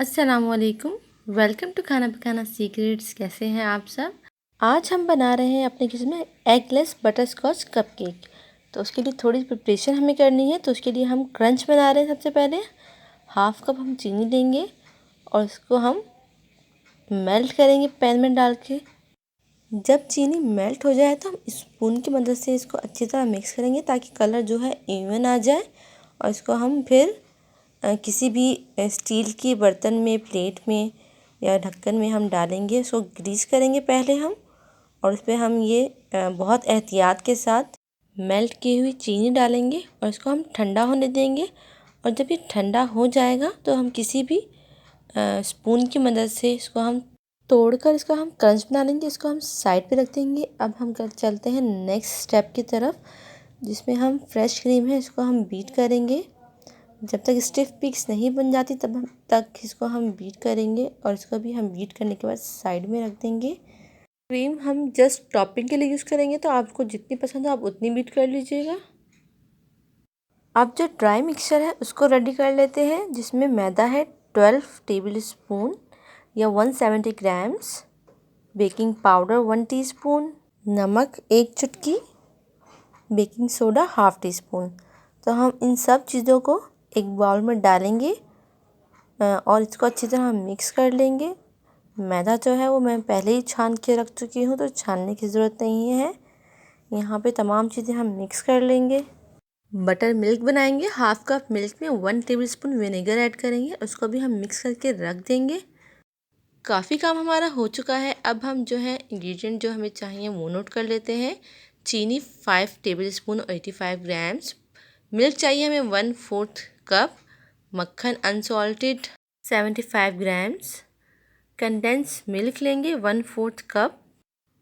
अस्सलामुअलैकुम। Welcome to खाना पकाना सीक्रेट्स। कैसे हैं आप सब? आज हम बना रहे हैं अपने किचन में एगलेस बटरस्कॉच कपकेक। तो उसके लिए थोड़ी प्रिपरेशन हमें करनी है। तो उसके लिए हम क्रंच बना रहे हैं। सबसे पहले हाफ कप हम चीनी लेंगे और उसको हम मेल्ट करेंगे पैन में डाल के। जब चीनी मेल्ट हो जाए तो हम स्पून की मदद से इसको अच्छी तरह मिक्स करेंगे ताकि कलर जो है इवन आ जाए। और इसको हम फिर किसी भी स्टील के बर्तन में, प्लेट में या ढक्कन में हम डालेंगे। इसको ग्रीस करेंगे पहले हम, और उस पर हम ये बहुत एहतियात के साथ मेल्ट की हुई चीनी डालेंगे और इसको हम ठंडा होने देंगे। और जब ये ठंडा हो जाएगा तो हम किसी भी स्पून की मदद से इसको हम तोड़कर इसका हम क्रंच बना लेंगे। इसको हम साइड पे रख देंगे। अब हम चलते हैं नेक्स्ट स्टेप की तरफ, जिसमें हम फ्रेश क्रीम है इसको हम बीट करेंगे। जब तक स्टिफ पिक्स नहीं बन जाती तब तक इसको हम बीट करेंगे। और इसको भी हम बीट करने के बाद साइड में रख देंगे। क्रीम हम जस्ट टॉपिंग के लिए यूज़ करेंगे, तो आपको जितनी पसंद हो आप उतनी बीट कर लीजिएगा। अब जो ड्राई मिक्सचर है उसको रेडी कर लेते हैं, जिसमें मैदा है 12 टेबल स्पून या 170 ग्राम्स, बेकिंग पाउडर 1 टीस्पून, नमक 1 चुटकी, baking soda half tea spoon. तो हम इन सब चीज़ों को एक बाउल में डालेंगे और इसको अच्छी तरह मिक्स कर लेंगे। मैदा जो है वो मैं पहले ही छान के रख चुकी हूँ, तो छानने की ज़रूरत नहीं है। यहाँ पे तमाम चीज़ें हम मिक्स कर लेंगे। बटर मिल्क बनाएंगे। हाफ कप मिल्क में 1 टेबलस्पून विनेगर ऐड करेंगे, उसको भी हम मिक्स करके रख देंगे। काफ़ी काम हमारा हो चुका है। अब हम जो है इंग्रेडिएंट जो हमें चाहिए वो नोट कर लेते हैं। चीनी 5 टेबलस्पून 85 ग्राम्स, मिल्क चाहिए हमें 1/4 कप, मक्खन अनसॉल्टेड 75 ग्राम्स, कंडेंस मिल्क लेंगे 1/4 cup,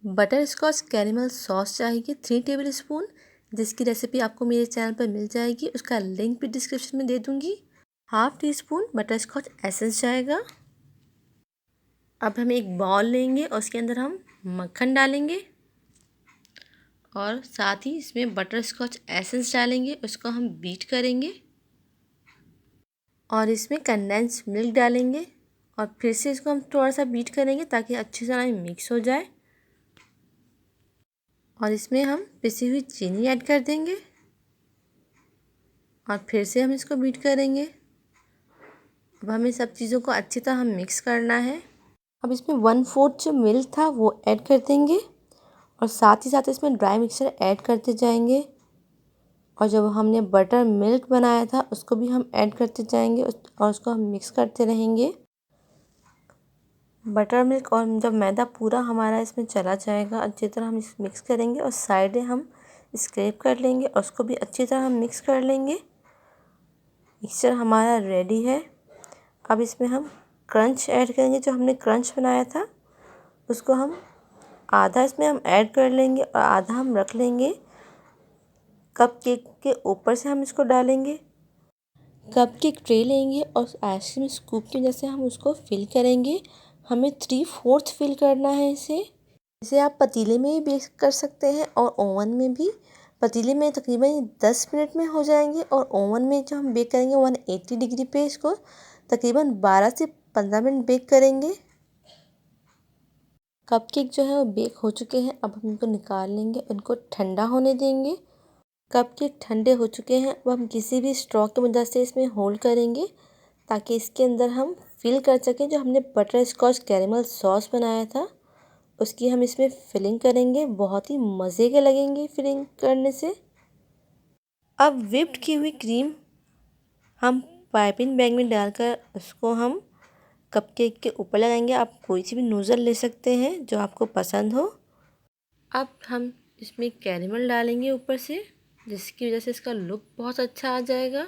butterscotch caramel sauce चाहिए 3 टेबलस्पून, जिसकी रेसिपी आपको मेरे चैनल पर मिल जाएगी। उसका लिंक भी डिस्क्रिप्शन में दे दूँगी। Half teaspoon butterscotch essence जाएगा। अब हम एक बाउल लेंगे और उसके अंदर हम मक्खन डालेंगे और साथ ही इसमें बटर स्कॉच एसेंस डालेंगे। उसको हम बीट करेंगे और इसमें कंडेंस मिल्क डालेंगे और फिर से इसको हम थोड़ा सा बीट करेंगे ताकि अच्छी तरह मिक्स हो जाए। और इसमें हम पिसी हुई चीनी ऐड कर देंगे और फिर से हम इसको बीट करेंगे। अब हमें सब चीज़ों को अच्छी तरह मिक्स करना है। अब इसमें 1/4 जो मिल्क था वो ऐड कर देंगे और साथ ही साथ इसमें ड्राई मिक्सचर ऐड करते जाएंगे। और जब हमने बटर मिल्क बनाया था उसको भी हम ऐड करते जाएंगे और उसको हम मिक्स करते रहेंगे। बटर मिल्क और जब मैदा पूरा हमारा इसमें चला जाएगा अच्छी तरह हम इस मिक्स करेंगे और साइडें हम स्क्रैप कर लेंगे और उसको भी अच्छी तरह हम मिक्स कर लेंगे। मिक्सचर हमारा रेडी है। अब इसमें हम क्रंच ऐड करेंगे। जो हमने क्रंच बनाया था उसको हम आधा इसमें हम ऐड कर लेंगे और आधा हम रख लेंगे। कप केक के ऊपर से हम इसको डालेंगे। कप केक ट्रे लेंगे और आइसक्रीम स्कूप की वजह से हम उसको फिल करेंगे। हमें 3/4 फिल करना है इसे आप पतीले में भी बेक कर सकते हैं और ओवन में भी। पतीले में तकरीबन 10 मिनट में हो जाएंगे और ओवन में जो हम बेक करेंगे 180 डिग्री पे इसको तकरीबन 12 से 15 मिनट बेक करेंगे। कपकेक जो है वो बेक हो चुके हैं। अब हम इनको निकाल लेंगे, उनको ठंडा होने देंगे। कपकेक ठंडे हो चुके हैं। अब हम किसी भी स्ट्रॉ की मदद से इसमें होल्ड करेंगे ताकि इसके अंदर हम फिल कर सकें। जो हमने बटर स्कॉच कैरेमल सॉस बनाया था उसकी हम इसमें फिलिंग करेंगे। बहुत ही मज़े के लगेंगे फिलिंग करने से। अब व्हिप्ड की हुई क्रीम हम पाइपिंग बैग में डालकर उसको हम कपकेक के ऊपर लगाएंगे। आप कोई सी भी नोज़ल ले सकते हैं जो आपको पसंद हो। अब हम इसमें कैरेमल डालेंगे ऊपर से, जिसकी वजह से इसका लुक बहुत अच्छा आ जाएगा।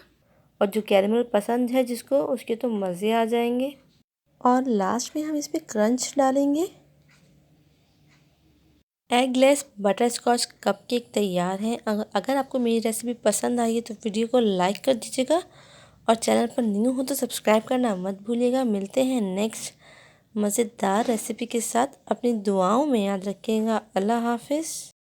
और जो कैरेमल पसंद है जिसको, उसके तो मज़े आ जाएंगे। और लास्ट में हम इसमें क्रंच डालेंगे। एगलेस बटरस्कॉच कपकेक तैयार है। अगर आपको मेरी रेसिपी पसंद आई है तो वीडियो को लाइक कर दीजिएगा और चैनल पर न्यू हो तो सब्सक्राइब करना मत भूलिएगा। मिलते हैं नेक्स्ट मज़ेदार रेसिपी के साथ। अपनी दुआओं में याद रखिएगा। अल्लाह हाफिज़।